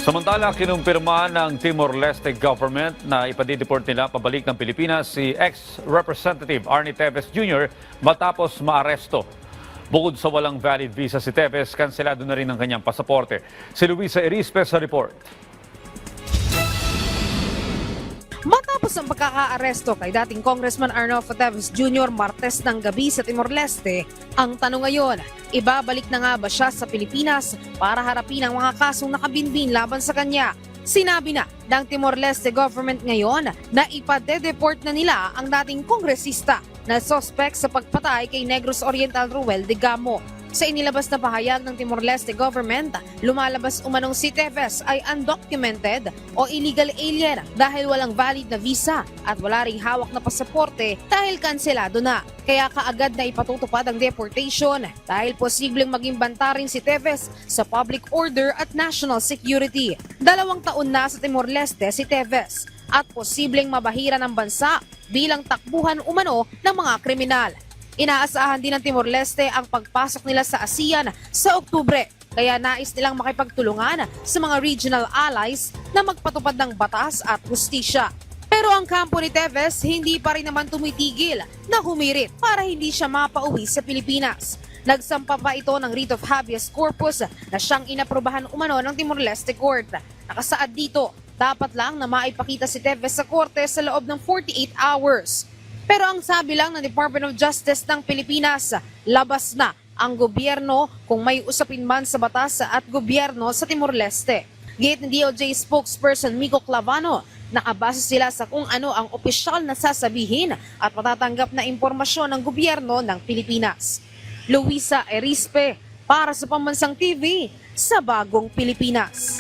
Samantala, kinumpirma ng Timor-Leste government na ipadideport nila pabalik ng Pilipinas si ex-Representative Arnie Teves Jr. matapos maaresto. Bukod sa walang valid visa si Teves, kanselado na rin ang kanyang pasaporte. Si Luisa Erispe sa report. Matapos ang pagkakaaresto kay dating Congressman Arnolfo Teves Jr. Martes ng gabi sa Timor-Leste, ang tanong ngayon, ibabalik na nga ba siya sa Pilipinas para harapin ang mga kasong nakabinbin laban sa kanya? Sinabi na ng Timor-Leste government ngayon na ipadedeport na nila ang dating kongresista na suspect sa pagpatay kay Negros Oriental Ruel de Gamo. Sa inilabas na pahayag ng Timor-Leste government, lumalabas umanong si Teves ay undocumented o illegal alien dahil walang valid na visa at wala ring hawak na pasaporte dahil kanselado na. Kaya kaagad na ipatutupad ang deportation dahil posibleng maging banta rin si Teves sa public order at national security. 2 taon na sa Timor-Leste si Teves at posibleng mabahira ng bansa bilang takbuhan umano ng mga kriminal. Inaasahan din ng Timor-Leste ang pagpasok nila sa ASEAN sa Oktubre, kaya nais nilang makipagtulungan sa mga regional allies na magpatupad ng batas at hustisya. Pero ang kampo ni Teves hindi pa rin naman tumitigil na humirit para hindi siya mapauwi sa Pilipinas. Nagsampa pa ito ng writ of habeas corpus na siyang inaprubahan umano ng Timor-Leste Court. Nakasaad dito, dapat lang na maipakita si Teves sa korte sa loob ng 48 hours. Pero ang sabi lang ng Department of Justice ng Pilipinas, labas na ang gobyerno kung may usapin man sa batas at gobyerno sa Timor-Leste. Gate ni DOJ spokesperson Miko Clavano, nakabase sila sa kung ano ang opisyal na sasabihin at matatanggap na impormasyon ng gobyerno ng Pilipinas. Luisa Erispe, para sa Pambansang TV, sa Bagong Pilipinas.